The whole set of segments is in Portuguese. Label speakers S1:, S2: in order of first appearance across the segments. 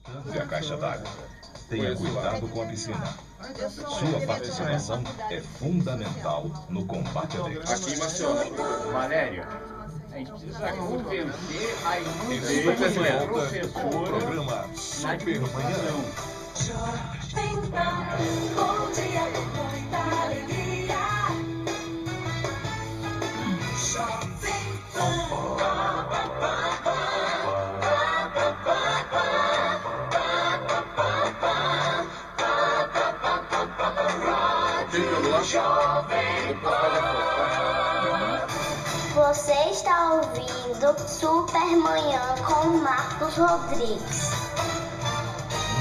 S1: Tampe a caixa d'água. Tenha cuidado com a piscina. Sua participação é fundamental no combate à dengue.
S2: Aqui, Marcelo, Valéria, a gente precisa convencer a inúmera professora
S1: O programa
S2: na
S1: Supermanhã.
S2: divulgação.
S3: Jovem Pan, bom dia com muita alegria. Jovem
S4: Você está ouvindo Supermanhã com Marcos Rodrigues.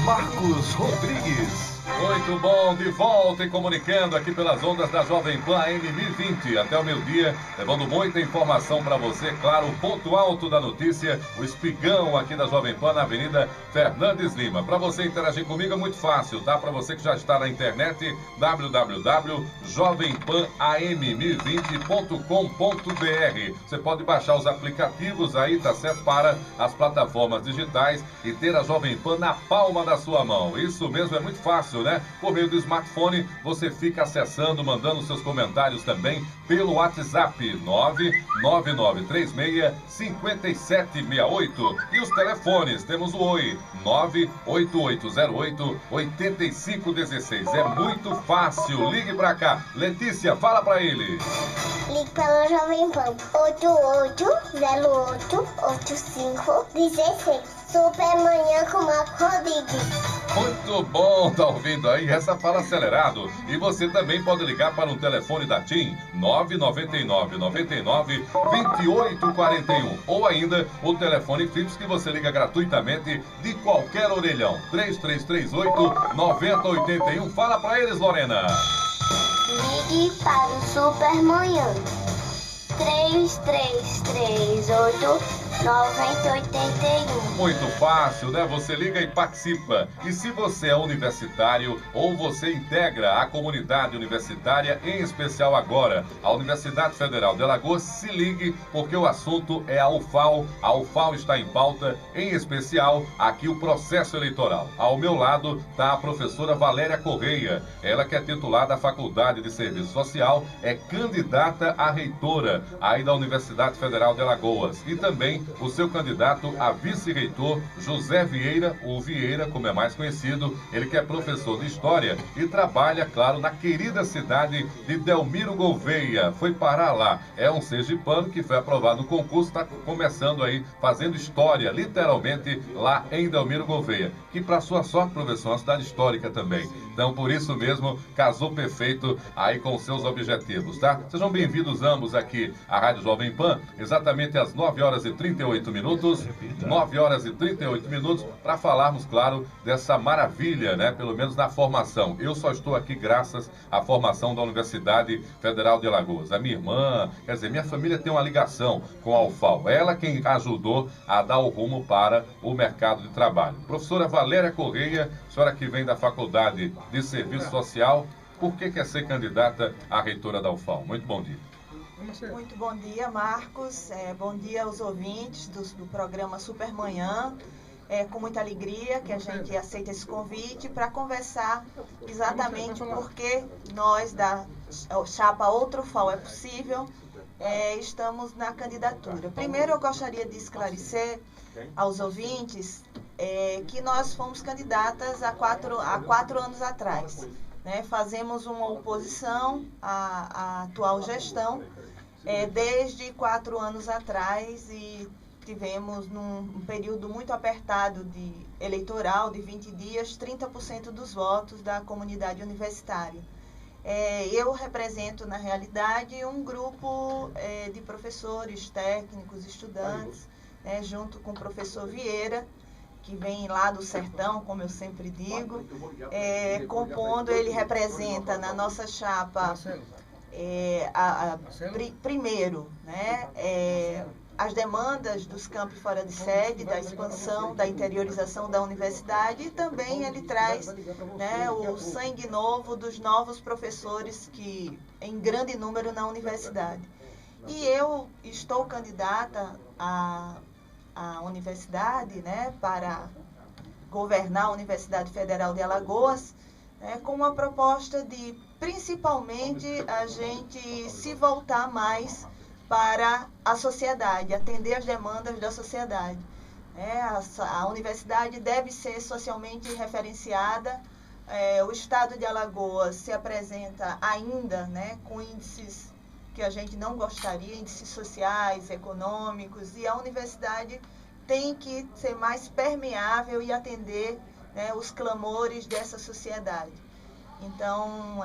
S1: Marcos Rodrigues.
S5: Muito bom, de volta e comunicando aqui pelas ondas da Jovem Pan AM 1020 até o meio-dia, levando muita informação para você, claro, o ponto alto da notícia, o espigão aqui da Jovem Pan na Avenida Fernandes Lima. Para você interagir comigo é muito fácil, tá? Para você que já está na internet, www.jovempanam1020.com.br. Você pode baixar os aplicativos aí, tá certo? Para as plataformas digitais e ter a Jovem Pan na palma da sua mão. Isso mesmo, é muito fácil, né? Por meio do smartphone, você fica acessando, mandando seus comentários também pelo WhatsApp 999365768. E os telefones, temos o Oi 98808-8516. É muito fácil, ligue pra cá. Letícia, fala pra ele.
S4: Ligue pelo Jovem Pan 8808-8516. Supermanhã com Marcos Rodrigues.
S5: Muito bom, tá ouvindo aí? Essa fala acelerado. E você também pode ligar para um telefone da TIM 999-2841. Ou ainda o telefone fixo que você liga gratuitamente de qualquer orelhão. 3338-9081. Fala para eles, Lorena.
S4: Ligue para o Supermanhã 3338-9081.
S5: Muito fácil, né? Você liga e participa. E se você é universitário ou você integra a comunidade universitária, em especial agora, a Universidade Federal de Alagoas, se ligue porque o assunto é a UFAL. A UFAL está em pauta, em especial aqui o processo eleitoral. Ao meu lado está a professora Valéria Correia. Ela que é titular da Faculdade de Serviço Social, é candidata a reitora aí da Universidade Federal de Alagoas. E também o seu candidato a vice-reitor, José Vieira, ou Vieira, como é mais conhecido, ele que é professor de História e trabalha, claro, na querida cidade de Delmiro Gouveia. Foi parar lá. É um sergipano que foi aprovado no concurso, está começando aí, fazendo História, literalmente, lá em Delmiro Gouveia. Que, para sua sorte, professor, é uma cidade histórica também. Então, por isso mesmo, casou perfeito aí com os seus objetivos, tá? Sejam bem-vindos ambos aqui à Rádio Jovem Pan, exatamente às 9h38, 9h38, para falarmos, claro, dessa maravilha, né? Pelo menos na formação. Eu só estou aqui graças à formação da Universidade Federal de Alagoas. A minha irmã, quer dizer, minha família tem uma ligação com a UFAL. Ela quem ajudou a dar o rumo para o mercado de trabalho. Professora Valéria Correia, senhora que vem da Faculdade de Serviço Social, por que quer ser candidata à reitora da UFAL? Muito bom dia.
S6: Muito bom dia, Marcos. Bom dia aos ouvintes do programa Supermanhã. É com muita alegria que a gente aceita esse convite para conversar exatamente porque nós da chapa Outro FAO é Possível estamos na candidatura. Primeiro eu gostaria de esclarecer aos ouvintes que nós fomos candidatas há quatro anos atrás. Né? Fazemos uma oposição à atual gestão desde 4 anos atrás e tivemos num período muito apertado eleitoral de 20 dias, 30% dos votos da comunidade universitária. Eu represento, na realidade, um grupo de professores, técnicos, estudantes, junto com o professor Vieira, que vem lá do sertão, como eu sempre digo, compondo, ele representa na nossa chapa, primeiro, né, as demandas dos campi fora de sede, da expansão, da interiorização da universidade, e também ele traz, né, o sangue novo dos novos professores que em grande número na universidade. E eu estou candidata à universidade, né, para governar a Universidade Federal de Alagoas, com uma proposta de, principalmente, a gente se voltar mais para a sociedade, atender as demandas da sociedade. A universidade deve ser socialmente referenciada. O estado de Alagoas se apresenta ainda, com índices que a gente não gostaria, índices sociais, econômicos, e a universidade tem que ser mais permeável e atender os clamores dessa sociedade. Então,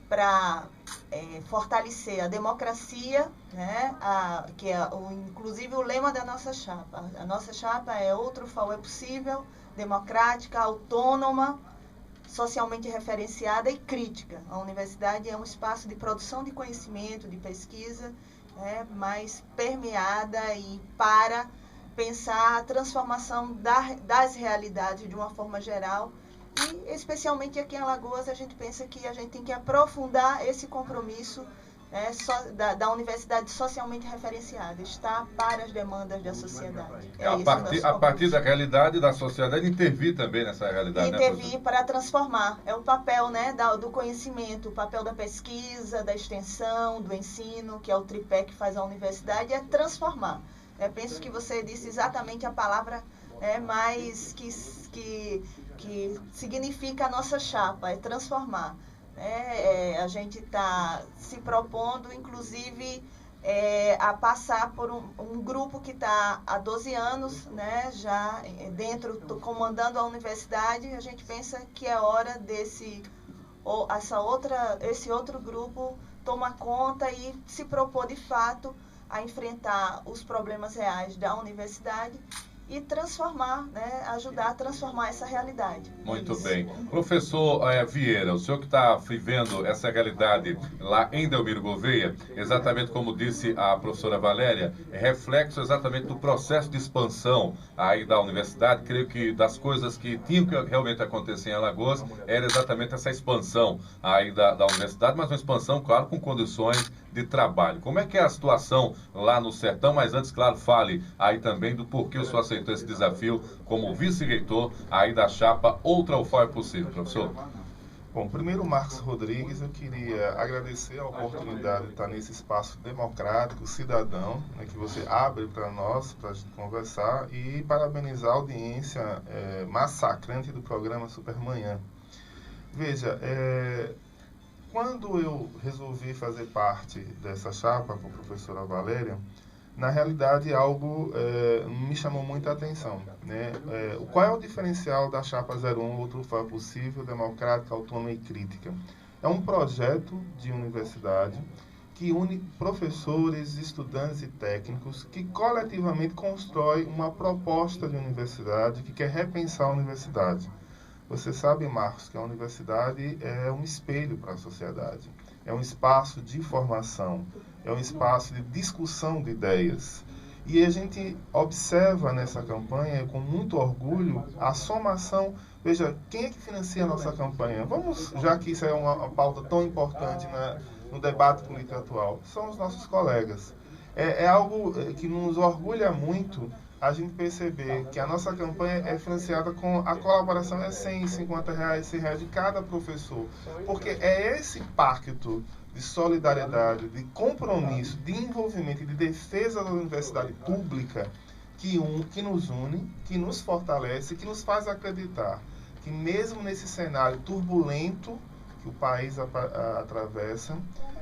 S6: para fortalecer a democracia, que é inclusive o lema da nossa chapa. A nossa chapa é Outro FAU é Possível, democrática, autônoma, socialmente referenciada e crítica. A universidade é um espaço de produção de conhecimento, de pesquisa, mais permeada e para pensar a transformação das realidades de uma forma geral. E, especialmente aqui em Alagoas, a gente pensa que a gente tem que aprofundar esse compromisso da universidade socialmente referenciada, está para as demandas da sociedade.
S5: A partir da realidade da sociedade, intervir também nessa realidade.
S6: Intervir para transformar. É o papel do conhecimento, o papel da pesquisa, da extensão, do ensino, que é o tripé que faz a universidade, é transformar. Penso que você disse exatamente a palavra mais que significa a nossa chapa, é transformar. A gente está se propondo, inclusive, a passar por um grupo que está há 12 anos, já comandando a universidade. A gente pensa que é hora esse outro grupo tomar conta e se propor, de fato, a enfrentar os problemas reais da universidade e transformar, ajudar a transformar essa realidade.
S5: Muito bem. Professor Vieira, o senhor que está vivendo essa realidade lá em Delmiro Gouveia, exatamente como disse a professora Valéria, é reflexo exatamente do processo de expansão aí da universidade. Creio que das coisas que tinham que realmente acontecer em Alagoas era exatamente essa expansão aí da universidade, mas uma expansão, claro, com condições de trabalho. Como é que é a situação lá no sertão? Mas antes, claro, fale aí também do porquê o senhor aceitou esse desafio como vice-reitor aí da chapa Outra UFAO é Possível, professor.
S7: Bom, primeiro, Marcos Rodrigues, eu queria agradecer a oportunidade de estar nesse espaço democrático, cidadão, que você abre para nós, para a gente conversar, e parabenizar a audiência massacrante do programa Supermanhã. Veja, quando eu resolvi fazer parte dessa chapa com a professora Valéria, na realidade algo me chamou muita atenção. Qual é o diferencial da chapa 01, Outro FAO é Possível, democrática, autônoma e crítica? É um projeto de universidade que une professores, estudantes e técnicos que coletivamente constrói uma proposta de universidade que quer repensar a universidade. Você sabe, Marcos, que a universidade é um espelho para a sociedade. É um espaço de formação, é um espaço de discussão de ideias. E a gente observa nessa campanha, com muito orgulho, a somação. Veja, quem é que financia a nossa campanha? Vamos, já que isso é uma pauta tão importante no debate político atual, são os nossos colegas. É algo que nos orgulha muito a gente perceber que a nossa campanha é financiada com a colaboração de R$150, R$100 de cada professor. Porque é esse pacto de solidariedade, de compromisso, de envolvimento e de defesa da universidade pública que nos une, que nos fortalece, que nos faz acreditar que mesmo nesse cenário turbulento que o país atravessa,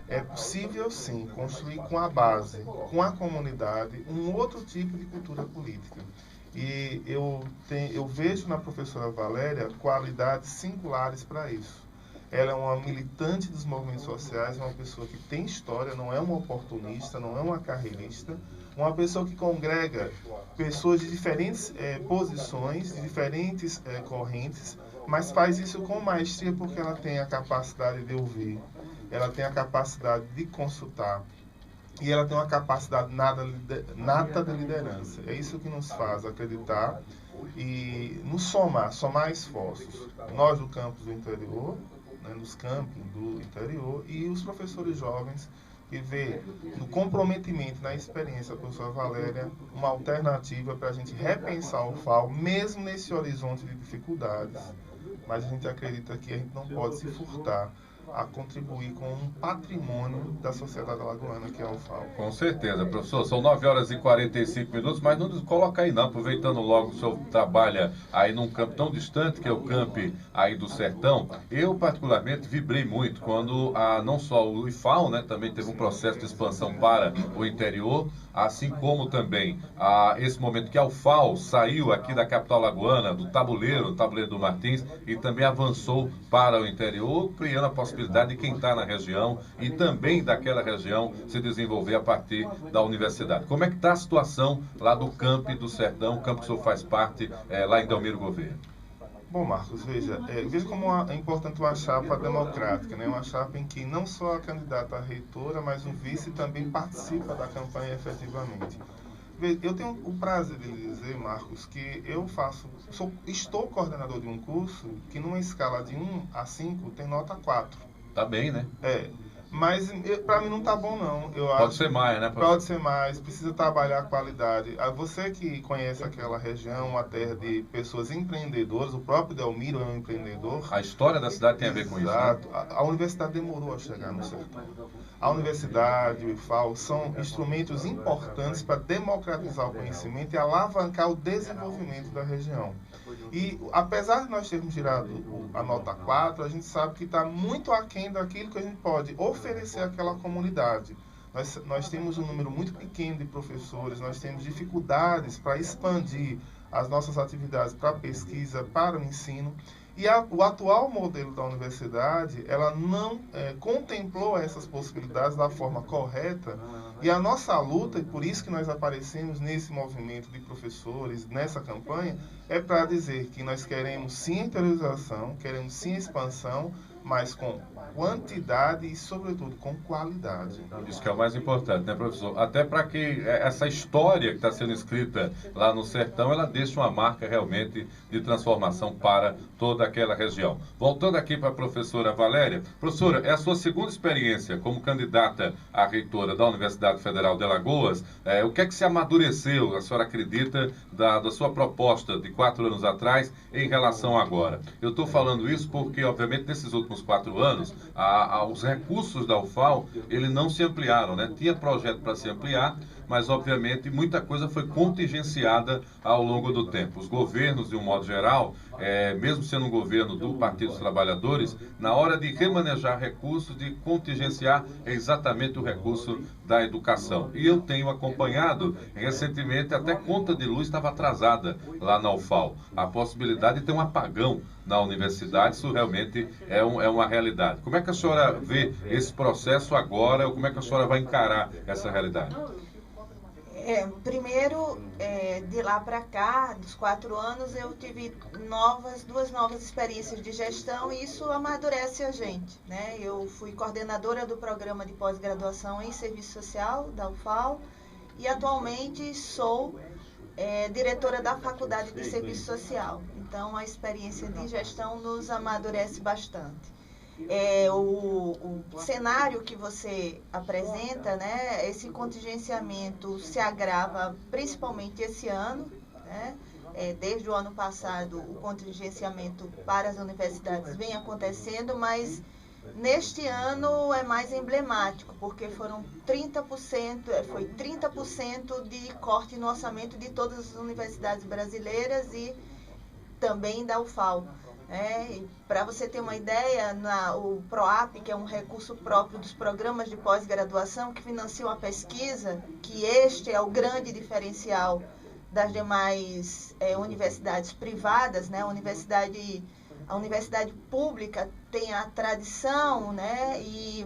S7: é possível, sim, construir com a base, com a comunidade, um outro tipo de cultura política. E eu vejo na professora Valéria qualidades singulares para isso. Ela é uma militante dos movimentos sociais, uma pessoa que tem história, não é uma oportunista, não é uma carreirista, uma pessoa que congrega pessoas de diferentes posições, de diferentes correntes, mas faz isso com maestria porque ela tem a capacidade de ouvir, ela tem a capacidade de consultar e ela tem uma capacidade nata de liderança. É isso que nos faz acreditar e nos somar esforços. Nós do campus do interior, nos campos do interior e os professores jovens e ver no comprometimento, na experiência da professora Valéria, uma alternativa para a gente repensar o FAO, mesmo nesse horizonte de dificuldades. Mas a gente acredita que a gente não pode se furtar a contribuir com um patrimônio da sociedade alagoana, que é o FAO.
S5: Com certeza, professor. São 9h45, mas não coloca aí não, aproveitando logo o senhor trabalha aí num campo tão distante, que é o campo aí do Sertão. Eu, particularmente, vibrei muito quando não só o IFAO, né, também teve um processo de expansão para o interior, assim como também esse momento que a UFAO saiu aqui da capital alagoana, do tabuleiro do Martins, e também avançou para o interior, criando a possibilidade de quem está na região e também daquela região se desenvolver a partir da universidade. Como é que está a situação lá do campo do Sertão, o campo que o senhor faz parte, lá em Delmiro Gouveia?
S7: Bom, Marcos, veja como é importante uma chapa democrática, né? Uma chapa em que não só a candidata a reitora, mas o vice também participa da campanha efetivamente. Veja, eu tenho o prazer de lhe dizer, Marcos, que eu estou coordenador de um curso que numa escala de 1 a 5 tem nota 4.
S5: Tá bem, né?
S7: Mas para mim não tá bom não.
S5: Pode ser mais, né, professor?
S7: Pode ser mais, precisa trabalhar a qualidade. Você que conhece aquela região, uma terra de pessoas empreendedoras, o próprio Delmiro é um empreendedor.
S5: A história da cidade tem a ver com isso, né?
S7: Exato. A universidade demorou a chegar no Sertão. A universidade, o IFAO, são instrumentos importantes para democratizar o conhecimento e alavancar o desenvolvimento da região. E apesar de nós termos tirado a nota 4, a gente sabe que está muito aquém daquilo que a gente pode oferecer àquela comunidade. Nós temos um número muito pequeno de professores, nós temos dificuldades para expandir as nossas atividades para pesquisa, para o ensino. E o atual modelo da universidade, ela não contemplou essas possibilidades da forma correta. E a nossa luta, e por isso que nós aparecemos nesse movimento de professores, nessa campanha, é para dizer que nós queremos sim interiorização, queremos sim expansão, mas com quantidade e, sobretudo, com qualidade.
S5: Isso que é o mais importante, né, professor? Até para que essa história que está sendo escrita lá no Sertão, ela deixe uma marca realmente de transformação para toda aquela região. Voltando aqui para a professora Valéria. Professora, é a sua segunda experiência como candidata à reitora da Universidade Federal de Alagoas. O que é que se amadureceu, a senhora acredita, da sua proposta de 4 anos atrás em relação a agora? Eu estou falando isso porque, obviamente, nesses últimos 4 anos, os recursos da UFAO, eles não se ampliaram, né? Tinha projeto para se ampliar, mas, obviamente, muita coisa foi contingenciada ao longo do tempo. Os governos, de um modo geral, mesmo sendo um governo do Partido dos Trabalhadores, na hora de remanejar recursos, de contingenciar exatamente o recurso da educação. E eu tenho acompanhado, recentemente, até conta de luz estava atrasada lá na UFAO. A possibilidade de ter um apagão na universidade, isso realmente é uma realidade. Como é que a senhora vê esse processo agora, ou como é que a senhora vai encarar essa realidade?
S6: Primeiro, de lá para cá, dos 4 anos, eu tive duas novas experiências de gestão e isso amadurece a gente, né? Eu fui coordenadora do programa de pós-graduação em serviço social da UFAO e atualmente sou diretora da Faculdade de Serviço Social. Então, a experiência de gestão nos amadurece bastante. O cenário que você apresenta, né, esse contingenciamento se agrava principalmente esse ano, né? Desde o ano passado o contingenciamento para as universidades vem acontecendo, mas neste ano é mais emblemático, porque foram 30% de corte no orçamento de todas as universidades brasileiras e também da UFAO. Para você ter uma ideia, o PROAP, que é um recurso próprio dos programas de pós-graduação que financiam a pesquisa, que este é o grande diferencial das demais universidades privadas, né? A universidade pública tem a tradição, né? E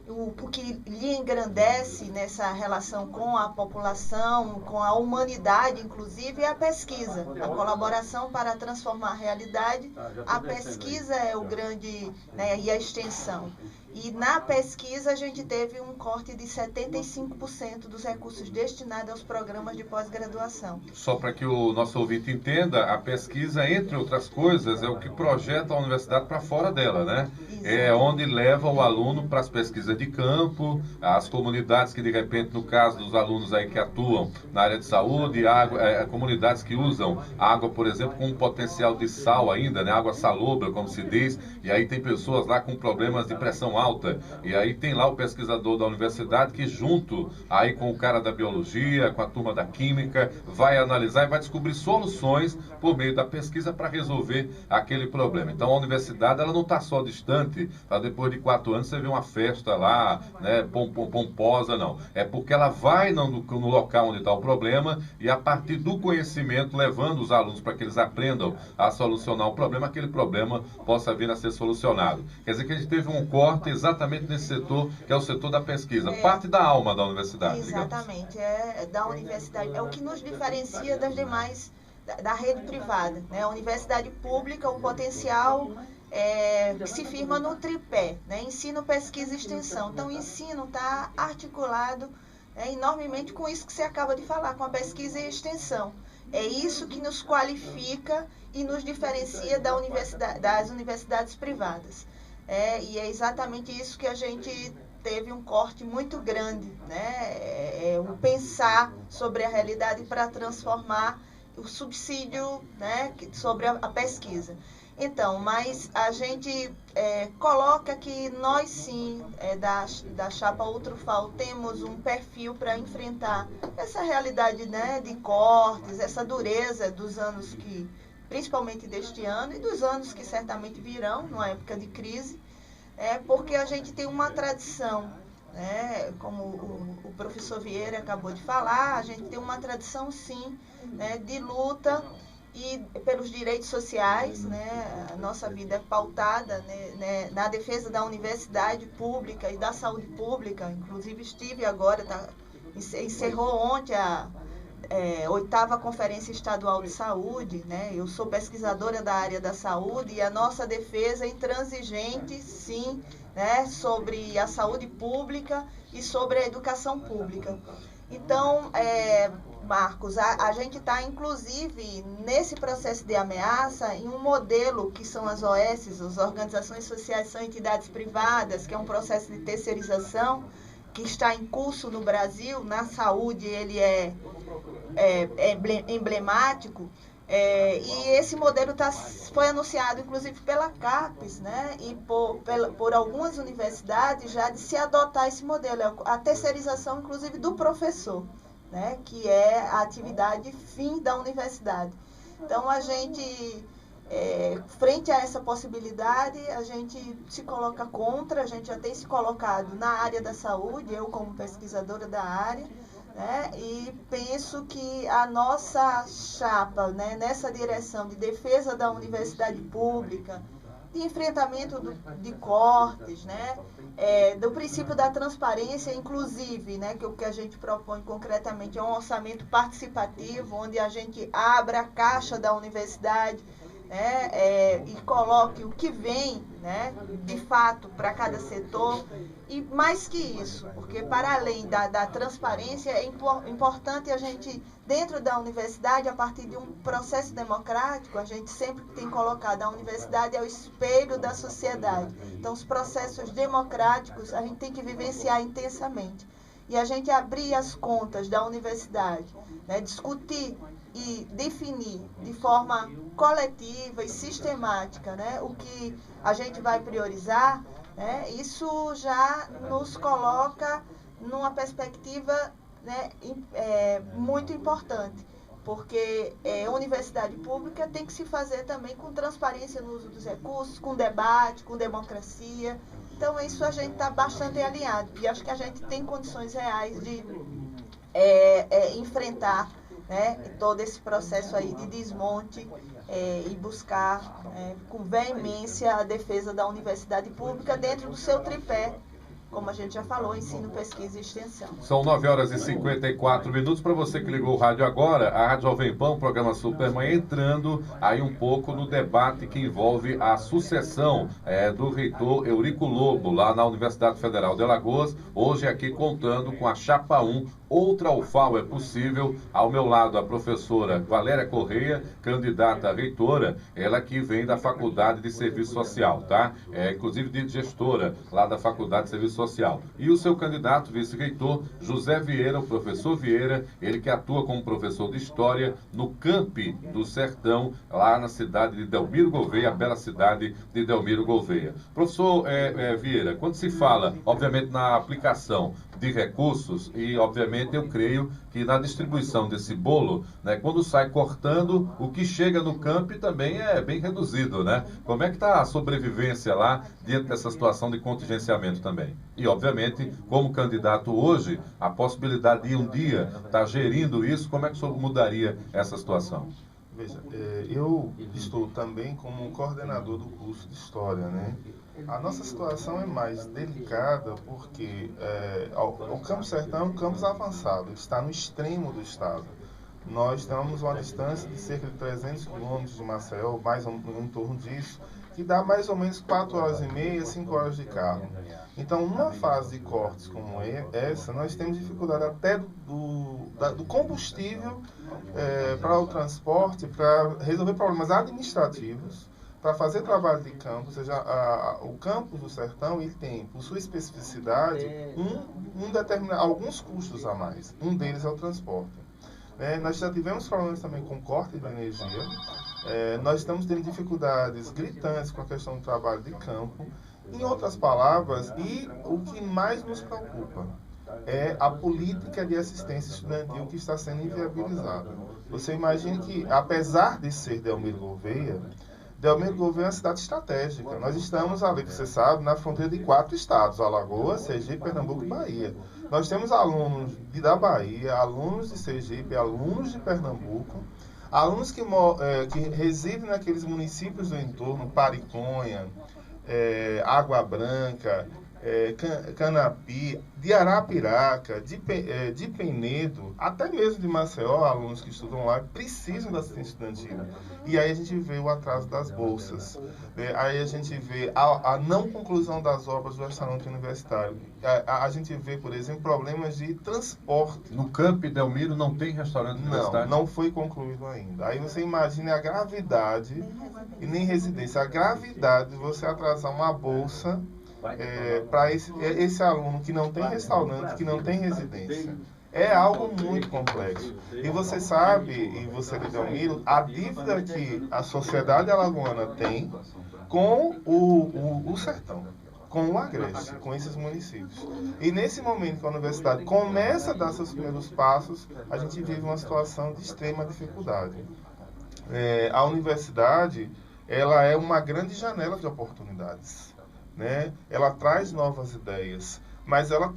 S6: o que lhe engrandece nessa relação com a população, com a humanidade, inclusive, é a pesquisa, a colaboração para transformar a realidade. A pesquisa é o grande, né, e a extensão. E na pesquisa a gente teve um corte de 75% dos recursos destinados aos programas de pós-graduação.
S5: Só para que o nosso ouvinte entenda, a pesquisa, entre outras coisas, é o que projeta a universidade para fora dela, né?
S6: Exato.
S5: É onde leva o aluno para as pesquisas de campo, as comunidades que, de repente, no caso dos alunos aí que atuam na área de saúde, comunidades que usam água, por exemplo, com um potencial de sal ainda, né? Água salobra, como se diz, e aí tem pessoas lá com problemas de pressão alta, e aí tem lá o pesquisador da universidade que, junto aí com o cara da biologia, com a turma da química, vai analisar e vai descobrir soluções por meio da pesquisa para resolver aquele problema. Então a universidade, ela não está só distante, tá? Depois de 4 anos você vê uma festa lá, né, pomposa, não. É porque ela vai no local onde está o problema e, a partir do conhecimento, levando os alunos para que eles aprendam a solucionar o problema, aquele problema possa vir a ser solucionado. Quer dizer que a gente teve um corte exatamente nesse setor, que é o setor da pesquisa, parte da alma da universidade.
S6: Exatamente, da universidade, é o que nos diferencia das demais, da rede privada, né? A universidade pública, o potencial se firma no tripé, né? Ensino, pesquisa e extensão. Então o ensino está articulado enormemente com isso que você acaba de falar, com a pesquisa e a extensão. É isso que nos qualifica e nos diferencia das universidades privadas. E é exatamente isso que a gente teve um corte muito grande, né? O pensar sobre a realidade para transformar o subsídio, né, sobre a pesquisa. Então, mas a gente coloca que nós sim, da Chapa UTRUFAL, temos um perfil para enfrentar essa realidade, né, de cortes, essa dureza dos anos que, principalmente deste ano, e dos anos que certamente virão, numa época de crise, porque a gente tem uma tradição, né, como o professor Vieira acabou de falar, a gente tem uma tradição, sim, né, de luta e pelos direitos sociais, né? A nossa vida é pautada, né, na defesa da universidade pública e da saúde pública. Inclusive estive agora, encerrou ontem a 8ª Conferência Estadual de Saúde, né? Eu sou pesquisadora da área da saúde e a nossa defesa é intransigente, sim, né, sobre a saúde pública e sobre a educação pública. Então, Marcos, a gente está, inclusive, nesse processo de ameaça, em um modelo que são as OS, as Organizações Sociais são entidades privadas, que é um processo de terceirização que está em curso no Brasil. Na saúde ele é emblemático, e esse modelo foi anunciado, inclusive, pela CAPES, né, e por algumas universidades já de se adotar esse modelo, a terceirização, inclusive, do professor, né, que é a atividade fim da universidade. Então, a gente, frente a essa possibilidade, a gente se coloca contra, a gente já tem se colocado na área da saúde, eu como pesquisadora da área, né, e penso que a nossa chapa, né, nessa direção de defesa da universidade pública, de enfrentamento de cortes, né, do princípio da transparência, inclusive, né, que o que a gente propõe concretamente é um orçamento participativo, onde a gente abra a caixa da universidade, né, e coloque o que vem, né, de fato para cada setor. E mais que isso, porque para além da transparência, é importante a gente, dentro da universidade, a partir de um processo democrático, a gente sempre tem colocado a universidade é o espelho da sociedade. Então, os processos democráticos a gente tem que vivenciar intensamente. E a gente abrir as contas da universidade, né, discutir e definir de forma coletiva e sistemática, né, o que a gente vai priorizar, né, isso já nos coloca numa perspectiva, né, muito importante, porque a universidade pública tem que se fazer também com transparência no uso dos recursos, com debate, com democracia. Então, isso a gente está bastante alinhado e acho que a gente tem condições reais de enfrentar, né, todo esse processo aí de desmonte e buscar com veemência a defesa da universidade pública dentro do seu tripé como a gente já falou, ensino, pesquisa e extensão.
S5: São 9h54. Para você que ligou o rádio agora, a Rádio Jovem Pan, o programa Supermanhã, entrando aí um pouco no debate que envolve a sucessão do reitor Eurico Lobo, lá na Universidade Federal de Alagoas, hoje aqui contando com a Chapa 1, outra UFAL é possível. Ao meu lado, a professora Valéria Correia, candidata a reitora, ela que vem da Faculdade de Serviço Social, tá? Inclusive de gestora lá da Faculdade de Serviço Social. E o seu candidato, vice-reitor, José Vieira, o professor Vieira, ele que atua como professor de História no Campi do Sertão, lá na cidade de Delmiro Gouveia, a bela cidade de Delmiro Gouveia. Professor Vieira, quando se fala, obviamente, na aplicação de recursos, e obviamente eu creio que na distribuição desse bolo, né, quando sai cortando, o que chega no campo também é bem reduzido, né? Como é que está a sobrevivência lá diante dessa situação de contingenciamento também? E obviamente, como candidato hoje, a possibilidade de um dia estar gerindo isso, como é que o senhor mudaria essa situação?
S7: Veja, eu estou também como coordenador do curso de História, né? A nossa situação é mais delicada porque o Campo Sertão é um campus avançado, está no extremo do estado. Nós estamos a uma distância de cerca de 300 quilômetros de Maceió, mais em torno disso, que dá mais ou menos 4 horas e meia, 5 horas de carro. Então, numa fase de cortes como essa, nós temos dificuldade até do combustível para o transporte, para resolver problemas administrativos, para fazer trabalho de campo. Ou seja, o campus do Sertão, ele tem, por sua especificidade, alguns custos a mais. Um deles é o transporte. Nós já tivemos problemas também com corte de energia. Nós estamos tendo dificuldades gritantes com a questão do trabalho de campo. Em outras palavras, e o que mais nos preocupa é a política de assistência estudantil que está sendo inviabilizada. Você imagina que, apesar de ser Delmiro Gouveia é uma cidade estratégica. Nós estamos ali, você sabe, na fronteira de 4 estados: Alagoas, Sergipe, Pernambuco e Bahia. Nós temos alunos da Bahia, alunos de Sergipe, alunos de Pernambuco, alunos que residem naqueles municípios do entorno, Pariconha, Água Branca, Canapi, de Arapiraca, de Penedo, até mesmo de Maceió, alunos que estudam lá precisam da assistência estudantil. E aí a gente vê o atraso das bolsas, aí a gente vê a não conclusão das obras do restaurante universitário. A gente vê, por exemplo, problemas de transporte.
S5: No Campi Delmiro não tem restaurante universitário?
S7: Não foi concluído ainda. Aí você imagina a gravidade, e nem residência, a gravidade de você atrasar uma bolsa para esse aluno que não tem restaurante, que não tem residência. É algo muito complexo. E você sabe, e você, Delmiro, a dívida que a sociedade alagoana tem com o Sertão, com o Agreste, com esses municípios. E nesse momento que a universidade começa a dar seus primeiros passos, a gente vive uma situação de extrema dificuldade. A universidade, ela é uma grande janela de oportunidades. Ela traz novas ideias, mas ela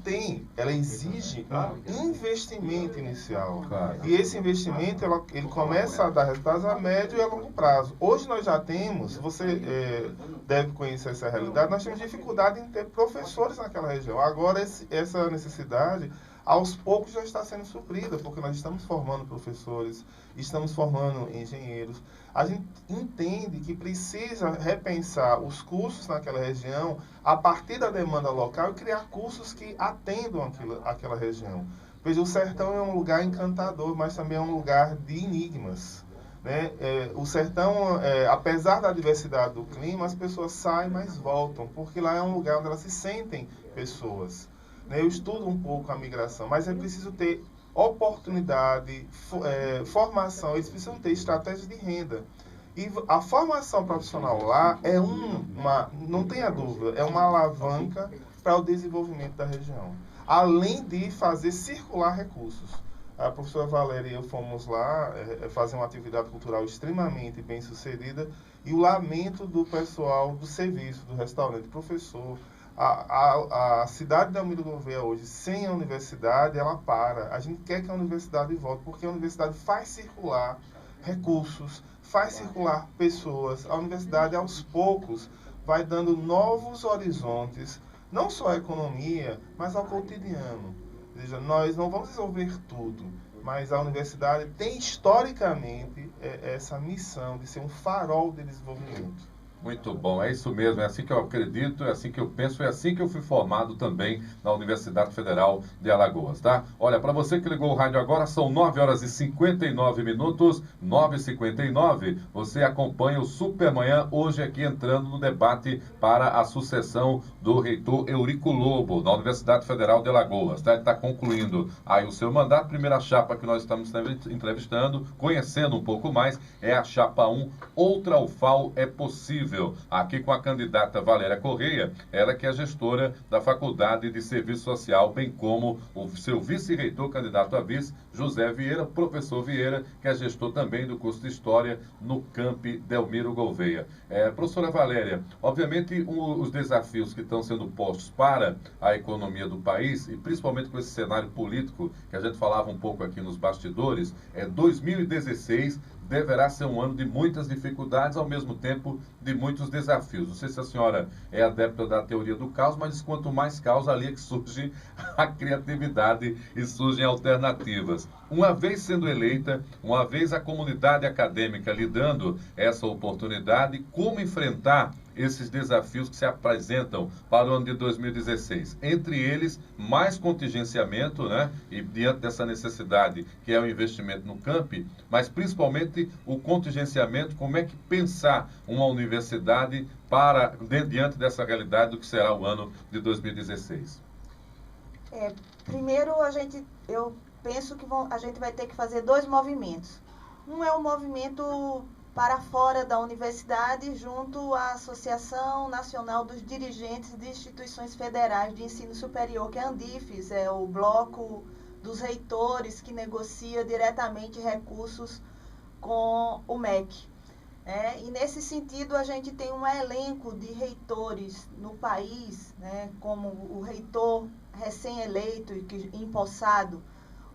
S7: exige um investimento inicial. Claro. E esse investimento ele começa a dar resultados a médio e a longo prazo. Hoje nós já temos, você deve conhecer essa realidade, nós temos dificuldade em ter professores naquela região. Agora essa necessidade, aos poucos, já está sendo suprida, porque nós estamos formando professores, estamos formando engenheiros. A gente entende que precisa repensar os cursos naquela região a partir da demanda local e criar cursos que atendam aquela região. Veja, o Sertão é um lugar encantador, mas também é um lugar de enigmas. O Sertão, apesar da diversidade do clima, as pessoas saem, mas voltam, porque lá é um lugar onde elas se sentem pessoas. Eu estudo um pouco a migração, mas é preciso ter oportunidade, formação, eles precisam ter estratégias de renda. E a formação profissional lá não tenha dúvida, é uma alavanca para o desenvolvimento da região. Além de fazer circular recursos. A professora Valéria e eu fomos lá fazer uma atividade cultural extremamente bem sucedida, e o lamento do pessoal do serviço, do restaurante, professor. A cidade de Delmiro Gouveia hoje, sem a universidade, ela para. A gente quer que a universidade volte, porque a universidade faz circular recursos, faz circular pessoas. A universidade, aos poucos, vai dando novos horizontes não só à economia, mas ao cotidiano. Ou seja, nós não vamos resolver tudo, mas a universidade tem historicamente essa missão de ser um farol de desenvolvimento.
S5: Muito bom, é isso mesmo, é assim que eu acredito, é assim que eu penso, é assim que eu fui formado também na Universidade Federal de Alagoas, tá? Olha, para você que ligou o rádio agora, são 9 horas e 59 minutos, 9h59, você acompanha o Supermanhã, hoje aqui entrando no debate para a sucessão do reitor Eurico Lobo, da Universidade Federal de Alagoas, tá? Ele está concluindo aí o seu mandato, primeira chapa que nós estamos entrevistando, conhecendo um pouco mais, é a chapa 1, outra UFAL é possível. Aqui com a candidata Valéria Correia, ela que é gestora da Faculdade de Serviço Social, bem como o seu vice-reitor, candidato a vice, José Vieira, professor Vieira, que é gestor também do curso de História no Campi Delmiro Gouveia. Professora Valéria, obviamente os desafios que estão sendo postos para a economia do país, e principalmente com esse cenário político que a gente falava um pouco aqui nos bastidores, 2016 deverá ser um ano de muitas dificuldades, ao mesmo tempo de muitos desafios. Não sei se a senhora é adepta da teoria do caos, mas quanto mais caos, ali é que surge a criatividade e surgem alternativas. Uma vez sendo eleita, uma vez a comunidade acadêmica lhe dando essa oportunidade, como enfrentar esses desafios que se apresentam para o ano de 2016. Entre eles, mais contingenciamento, né? E diante dessa necessidade que é o investimento no campi, mas principalmente o contingenciamento, como é que pensar uma universidade para diante dessa realidade do que será o ano de 2016?
S6: Primeiro, eu penso que a gente vai ter que fazer dois movimentos. Um é o movimento para fora da universidade, junto à Associação Nacional dos Dirigentes de Instituições Federais de Ensino Superior, que é a Andifes, é o bloco dos reitores que negocia diretamente recursos com o MEC. E nesse sentido, a gente tem um elenco de reitores no país, né, como o reitor recém-eleito e empossado,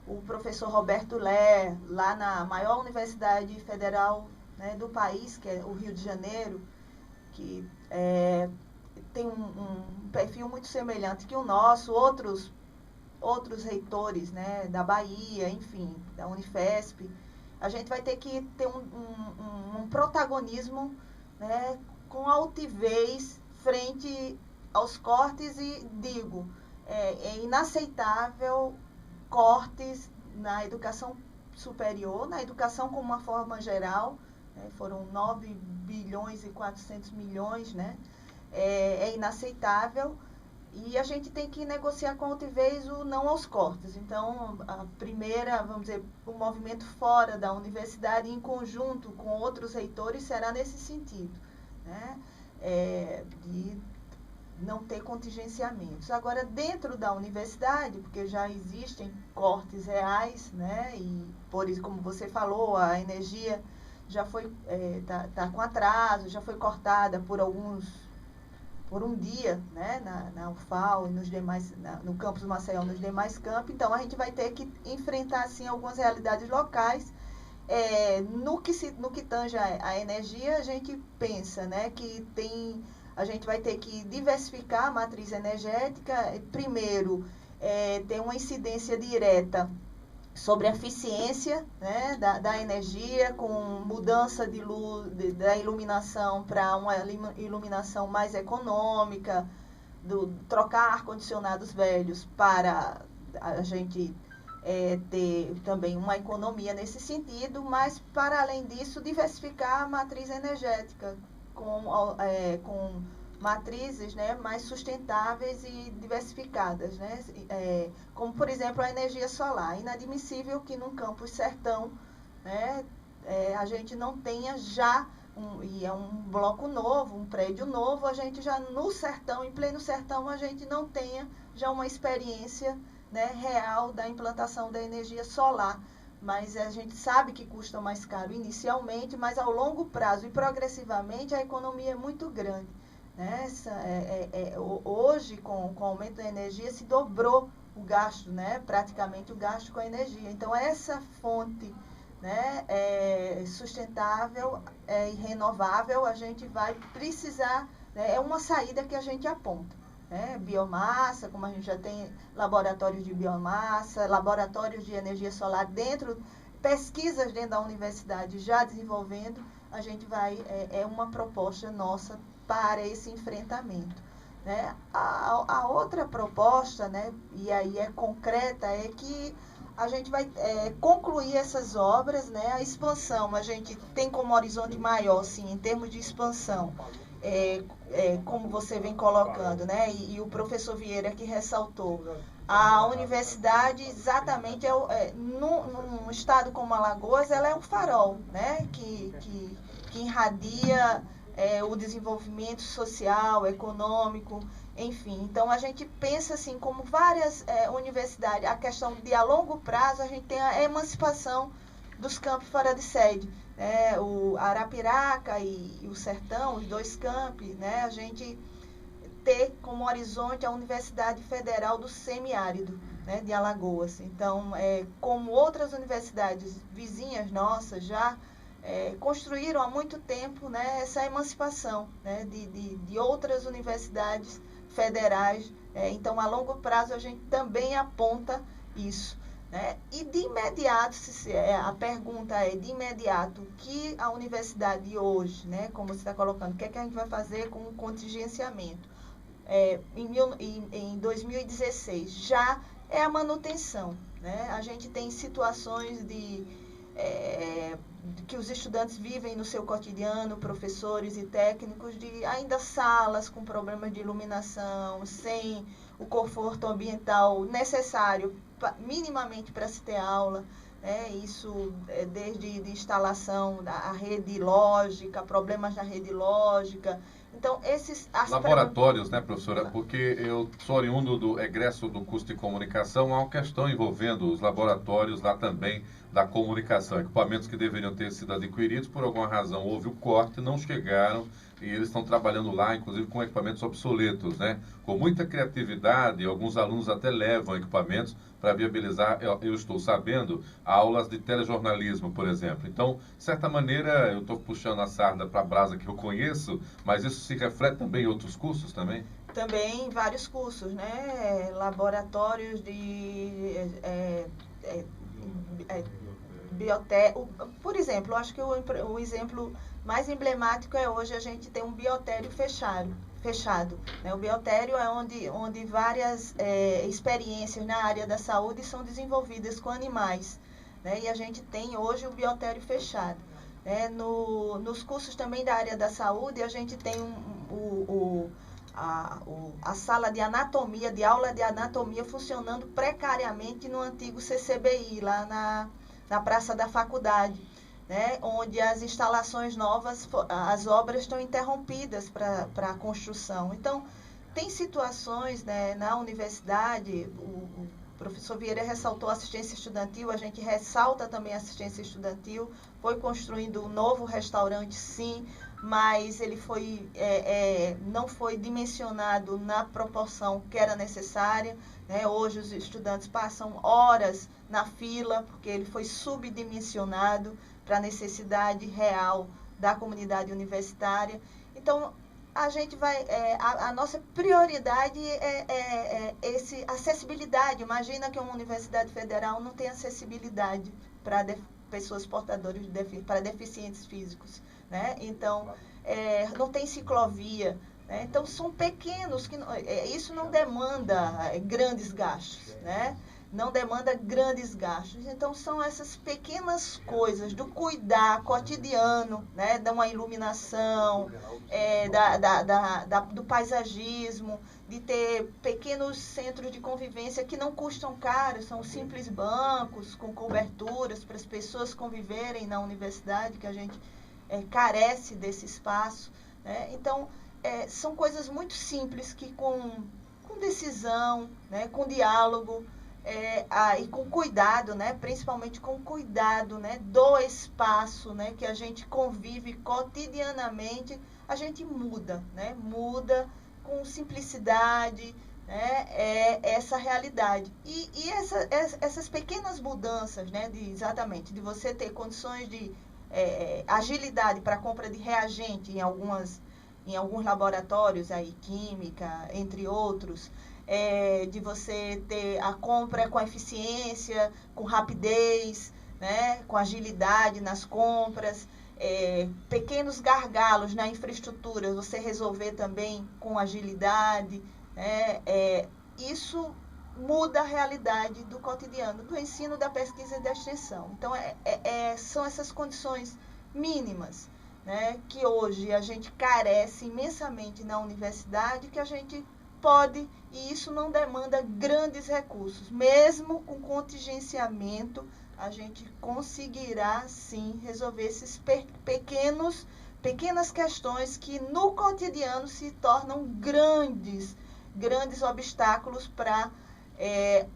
S6: o professor Roberto Ler, lá na maior universidade federal, né, do país, que é o Rio de Janeiro, que tem um perfil muito semelhante que o nosso, outros reitores, né, da Bahia, enfim, da Unifesp. A gente vai ter que ter um protagonismo, né, com altivez frente aos cortes e digo, é inaceitável cortes na educação superior, na educação como uma forma geral, foram 9 bilhões e 400 milhões, né? É inaceitável e a gente tem que negociar com altivez o não aos cortes. Então, a primeira, vamos dizer, o movimento fora da universidade, em conjunto com outros reitores, será nesse sentido, né? De não ter contingenciamentos. Agora, dentro da universidade, porque já existem cortes reais, né? E, por isso, como você falou, a energia já foi tá com atraso, já foi cortada por um dia, né, na UFAL e nos demais, no campus Maceió, nos demais campos. Então, a gente vai ter que enfrentar, assim, algumas realidades locais. No que tange a energia, a gente pensa, né, que a gente vai ter que diversificar a matriz energética. Primeiro, ter uma incidência direta sobre a eficiência, né, da energia, com mudança de luz, da iluminação para uma iluminação mais econômica, trocar ar-condicionados velhos para a gente ter também uma economia nesse sentido, mas, para além disso, diversificar a matriz energética com matrizes, né, mais sustentáveis e diversificadas, né, como, por exemplo, a energia solar. Inadmissível que num campus sertão, né, a gente não tenha já, e é um bloco novo, um prédio novo, a gente já no sertão, em pleno sertão, a gente não tenha já uma experiência, né, real da implantação da energia solar. Mas a gente sabe que custa mais caro inicialmente, mas ao longo prazo e progressivamente a economia é muito grande. Né? Hoje, com o aumento da energia, se dobrou o gasto, né? Praticamente o gasto com a energia. Então, essa fonte, né, sustentável e renovável, a gente vai precisar, né, é uma saída que a gente aponta. né? Biomassa, como a gente já tem laboratórios de biomassa, laboratórios de energia solar dentro, pesquisas dentro da universidade já desenvolvendo, a gente vai, é uma proposta nossa para esse enfrentamento. Né? A outra proposta, né, e aí é concreta, é que a gente vai concluir essas obras, né, a expansão. A gente tem como horizonte maior, sim, em termos de expansão, como você vem colocando, né, e o professor Vieira que ressaltou, a universidade exatamente, num estado como Alagoas, ela é um farol, né, que irradia o desenvolvimento social, econômico, enfim. Então, a gente pensa assim, como várias universidades, a questão de a longo prazo, a gente tem a emancipação dos campos fora de sede. Né? O Arapiraca e o Sertão, os dois campos, né? A gente ter como horizonte a Universidade Federal do Semiárido, né? De Alagoas. Então, como outras universidades vizinhas nossas já construíram há muito tempo, né, essa emancipação, né, de outras universidades federais. Então, a longo prazo, a gente também aponta isso. Né? E de imediato, a pergunta é de imediato, que a universidade hoje, né, como você está colocando, o que é que a gente vai fazer com o contingenciamento? Em 2016, já é a manutenção. Né? A gente tem situações que os estudantes vivem no seu cotidiano, professores e técnicos, de ainda salas com problemas de iluminação, sem o conforto ambiental necessário minimamente para se ter aula. Isso desde de instalação da rede lógica, problemas na rede lógica. Então, esses
S5: laboratórios, né, professora? Porque eu sou oriundo do egresso do curso de comunicação, há uma questão envolvendo os laboratórios lá também da comunicação, equipamentos que deveriam ter sido adquiridos, por alguma razão houve o corte, não chegaram, e eles estão trabalhando lá, inclusive com equipamentos obsoletos, né? Com muita criatividade, alguns alunos até levam equipamentos para viabilizar, eu estou sabendo, aulas de telejornalismo, por exemplo. Então, de certa maneira, eu estou puxando a sarda para a brasa que eu conheço, mas isso se reflete também em outros cursos também? Também
S6: vários cursos, né? Laboratórios de biotério. Por exemplo, eu acho que o exemplo mais emblemático é hoje a gente tem um biotério fechado. Né? O biotério é onde várias experiências na área da saúde são desenvolvidas com animais. Né? E a gente tem hoje o biotério fechado. Né? Nos cursos também da área da saúde, a gente tem a sala de anatomia, de aula de anatomia, funcionando precariamente no antigo CCBI, lá na Praça da Faculdade, né, onde as instalações novas, as obras estão interrompidas para a construção. Então, tem situações, né, na universidade, o professor Vieira ressaltou a assistência estudantil, a gente ressalta também a assistência estudantil, foi construindo um novo restaurante, sim, mas ele não foi dimensionado na proporção que era necessária. Né? Hoje os estudantes passam horas na fila, porque ele foi subdimensionado para a necessidade real da comunidade universitária. Então, a gente vai, a nossa prioridade é acessibilidade. Imagina que uma universidade federal não tem acessibilidade para pessoas portadoras para deficientes físicos. Né? Então, não tem ciclovia. Né? Então, são pequenos, isso não demanda grandes gastos. Né? Não demanda grandes gastos. Então, são essas pequenas coisas do cuidar cotidiano, né? De uma iluminação, do paisagismo, de ter pequenos centros de convivência que não custam caro, são simples bancos com coberturas para as pessoas conviverem na universidade, que a gente carece desse espaço. Né? Então, são coisas muito simples que com decisão, né? Com diálogo, e com cuidado, né? Principalmente com cuidado, né? Do espaço, né? Que a gente convive cotidianamente, a gente muda, né? Muda com simplicidade, né? Essa realidade. E essas pequenas mudanças, né? Exatamente, de você ter condições de agilidade para a compra de reagente em algumas em alguns laboratórios, aí, química, entre outros, de você ter a compra com eficiência, com rapidez, né, com agilidade nas compras, pequenos gargalos na infraestrutura, você resolver também com agilidade, né, isso muda a realidade do cotidiano, do ensino, da pesquisa e da extensão. Então, são essas condições mínimas, né, que hoje a gente carece imensamente na universidade, que a gente pode, e isso não demanda grandes recursos. Mesmo com contingenciamento, a gente conseguirá, sim, resolver esses pequenas questões que no cotidiano se tornam grandes obstáculos para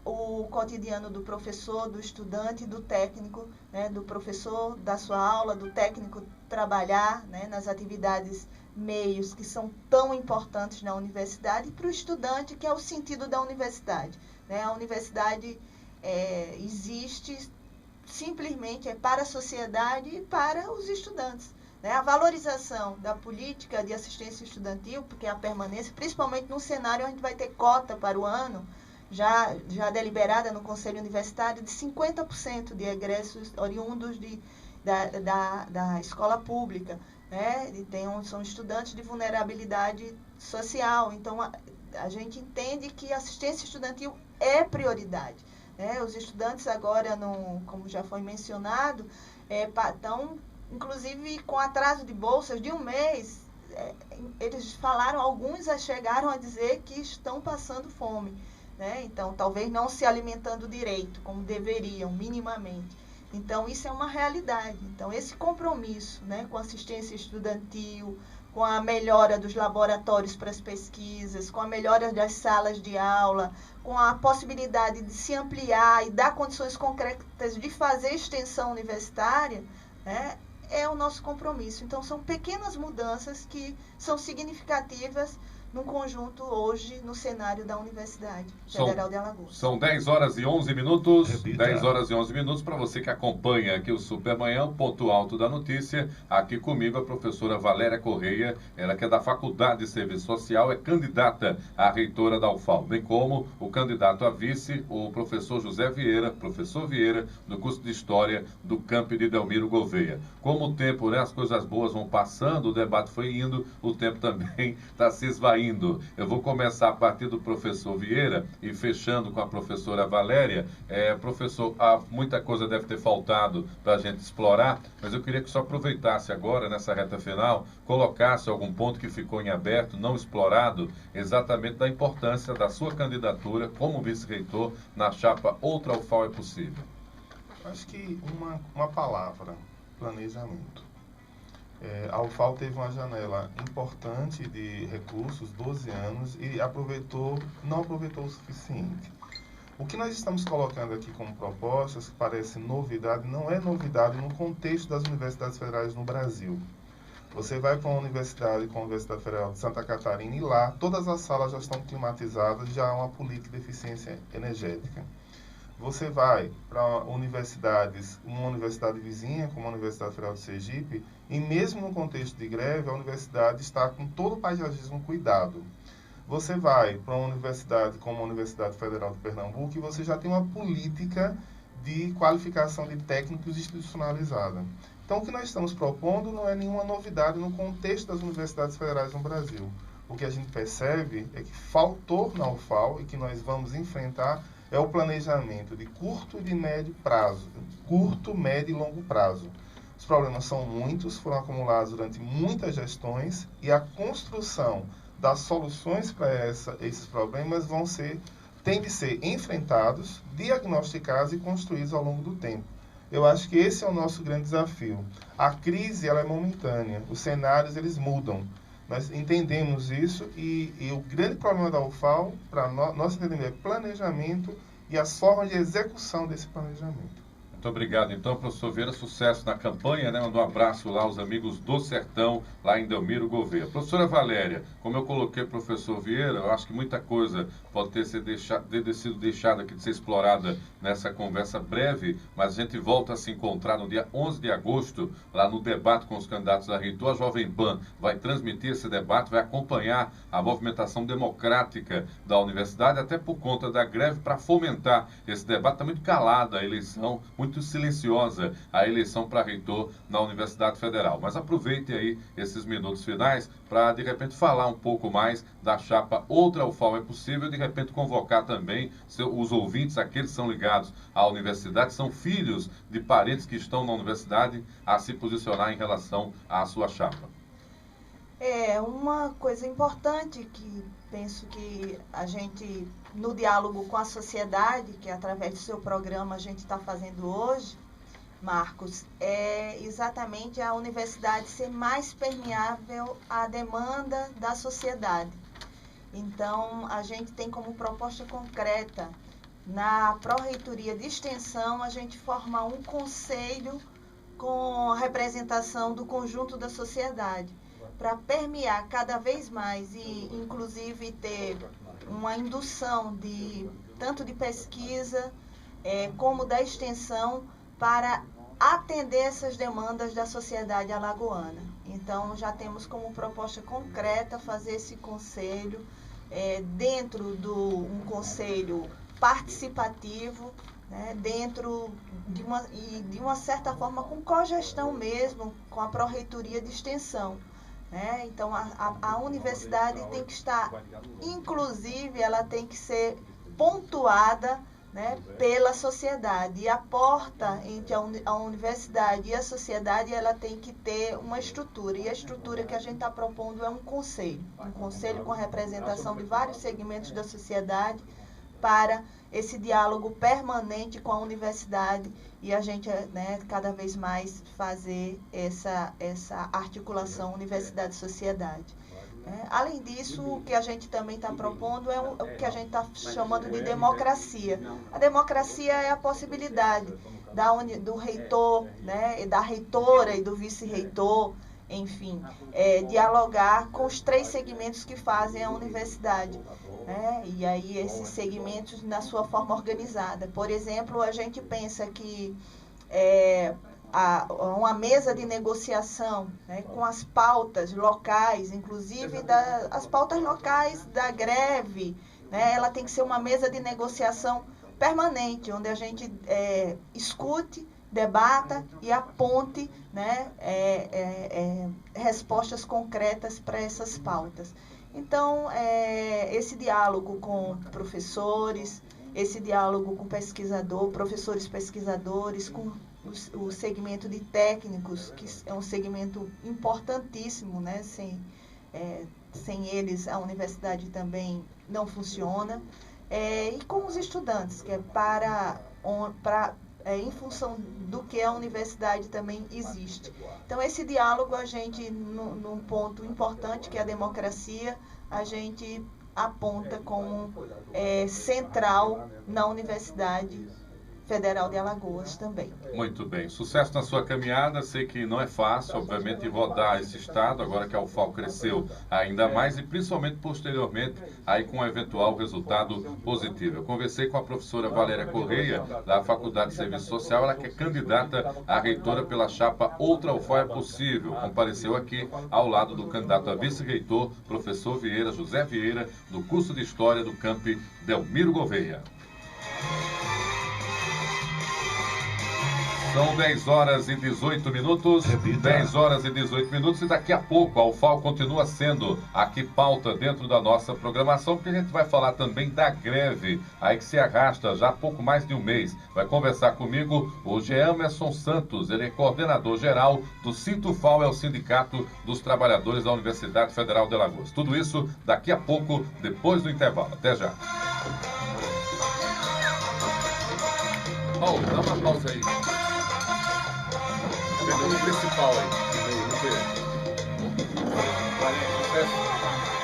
S6: o cotidiano do professor, do estudante, do técnico, né, do professor, da sua aula, do técnico trabalhar, né, nas atividades meios que são tão importantes na universidade, e para o estudante, que é o sentido da universidade, né? A universidade existe simplesmente para a sociedade e para os estudantes, né? A valorização da política de assistência estudantil, porque a permanência, principalmente num cenário onde a gente vai ter cota para o ano, já deliberada no Conselho Universitário, de 50% de egressos oriundos da escola pública, né? São estudantes de vulnerabilidade social. Então, a gente entende que a assistência estudantil é prioridade, né? Os estudantes agora, como já foi mencionado, estão, inclusive, com atraso de bolsas de um mês. Eles falaram, alguns chegaram a dizer que estão passando fome, né? Então, talvez não se alimentando direito, como deveriam, minimamente. Então, isso é uma realidade. Então, esse compromisso, né, com a assistência estudantil, com a melhora dos laboratórios para as pesquisas, com a melhora das salas de aula, com a possibilidade de se ampliar e dar condições concretas de fazer extensão universitária, né, é o nosso compromisso. Então, são pequenas mudanças que são significativas num conjunto hoje no cenário da Universidade Federal de Alagoas.
S5: São 10 horas e 11 minutos.
S1: Repita.
S5: 10 horas e 11 minutos para você que acompanha aqui o Supermanhã, o ponto alto da notícia. Aqui comigo a professora Valéria Correia, ela que é da Faculdade de Serviço Social, é candidata à reitora da UFAL, bem como o candidato a vice, o professor professor Vieira, do curso de História do Camp de Delmiro Gouveia. Como o tempo, né, as coisas boas vão passando, o debate foi indo, o tempo também está se esvaindo. Eu vou começar a partir do professor Vieira e fechando com a professora Valéria. Professor, muita coisa deve ter faltado para a gente explorar, mas eu queria que o senhor aproveitasse agora, nessa reta final, colocasse algum ponto que ficou em aberto, não explorado, exatamente da importância da sua candidatura como vice-reitor na chapa Outra UFAL é Possível.
S7: Acho que uma palavra: planejamento. A UFAL teve uma janela importante de recursos, 12 anos, e não aproveitou o suficiente. O que nós estamos colocando aqui como propostas, que parece novidade, não é novidade no contexto das universidades federais no Brasil. Você vai para uma universidade, como a Universidade Federal de Santa Catarina, e lá todas as salas já estão climatizadas, já há uma política de eficiência energética. Você vai para universidades, uma universidade vizinha, como a Universidade Federal de Sergipe, e mesmo no contexto de greve, a universidade está com todo o paisagismo cuidado. Você vai para uma universidade como a Universidade Federal de Pernambuco e você já tem uma política de qualificação de técnicos institucionalizada. Então, o que nós estamos propondo não é nenhuma novidade no contexto das universidades federais no Brasil. O que a gente percebe é que faltou na UFAL e que nós vamos enfrentar é o planejamento de curto e de médio prazo, curto, médio e longo prazo. Os problemas são muitos, foram acumulados durante muitas gestões e a construção das soluções para esses problemas têm de ser enfrentados, diagnosticados e construídos ao longo do tempo. Eu acho que esse é o nosso grande desafio. A crise ela é momentânea, os cenários eles mudam. Nós entendemos isso e o grande problema da UFAL, para nosso entendimento, é planejamento e as formas de execução desse planejamento.
S5: Muito obrigado. Então, professor Vieira, sucesso na campanha, né? Manda um abraço lá aos amigos do Sertão, lá em Delmiro Gouveia. Professora Valéria, como eu coloquei professor Vieira, eu acho que muita coisa pode ter sido deixada aqui de ser explorada nessa conversa breve, mas a gente volta a se encontrar no dia 11 de agosto, lá no debate com os candidatos a reitor. A Jovem Pan vai transmitir esse debate, vai acompanhar a movimentação democrática da universidade, até por conta da greve, para fomentar esse debate. Está muito calada a eleição, muito silenciosa a eleição para reitor na Universidade Federal. Mas aproveite aí esses minutos finais para, de repente, falar um pouco mais da chapa Outra UFAL é Possível, de repente convocar também os ouvintes, aqueles que são ligados à universidade, são filhos de parentes que estão na universidade, a se posicionar em relação à sua chapa.
S6: Uma coisa importante que penso que a gente, no diálogo com a sociedade, que através do seu programa a gente está fazendo hoje, Marcos, é exatamente a universidade ser mais permeável à demanda da sociedade. Então, a gente tem como proposta concreta, na Pró-Reitoria de Extensão, a gente formar um conselho com a representação do conjunto da sociedade, para permear cada vez mais e, inclusive, ter uma indução tanto de pesquisa como da extensão para atender essas demandas da sociedade alagoana. Então, já temos como proposta concreta fazer esse conselho dentro de um conselho participativo, né, dentro de uma certa forma com cogestão mesmo, com a Pró-Reitoria de Extensão. Então, a universidade tem que estar, inclusive, ela tem que ser pontuada, né, pela sociedade. E a porta entre a universidade e a sociedade, ela tem que ter uma estrutura. E a estrutura que a gente está propondo é um conselho com a representação de vários segmentos da sociedade para esse diálogo permanente com a universidade e a gente, né, cada vez mais fazer essa articulação universidade-sociedade. Além disso, o que a gente também está propondo é o que a gente está chamando de democracia. A democracia é a possibilidade do reitor, né, da reitora e do vice-reitor, enfim, dialogar com os 3 segmentos que fazem a universidade. E aí esses segmentos na sua forma organizada. Por exemplo, a gente pensa que uma mesa de negociação, né, com as pautas locais, inclusive as pautas locais da greve, né, ela tem que ser uma mesa de negociação permanente, onde a gente escute, debata e aponte, né, respostas concretas para essas pautas. Então, esse diálogo com professores, esse diálogo com professores pesquisadores, com o segmento de técnicos, que é um segmento importantíssimo, né? Sem eles a universidade também não funciona, e com os estudantes, que em função do que a universidade também existe. Então, esse diálogo, a gente, num ponto importante, que é a democracia, a gente aponta como central na Universidade Federal de Alagoas também.
S5: Muito bem. Sucesso na sua caminhada. Sei que não é fácil, obviamente, rodar esse estado, agora que a UFAL cresceu ainda mais e principalmente posteriormente, aí com um eventual resultado positivo. Eu conversei com a professora Valéria Correia, da Faculdade de Serviço Social, ela que é candidata a reitora pela chapa Outra UFAL é Possível. Compareceu aqui ao lado do candidato a vice-reitor, professor José Vieira, do curso de História do Campi Delmiro Gouveia. São 10 horas e 18 minutos.
S1: Repita.
S5: 10 horas e 18 minutos e daqui a pouco a UFAL continua sendo aqui pauta dentro da nossa programação, porque a gente vai falar também da greve, aí que se arrasta já há pouco mais de um mês. Vai conversar comigo o Geamerson Santos, ele é coordenador geral do Sintufal, é o Sindicato dos Trabalhadores da Universidade Federal de Alagoas. Tudo isso daqui a pouco, depois do intervalo. Até já. Paulo, dá uma pausa aí. Pegando o principal aí. Valeu, sucesso.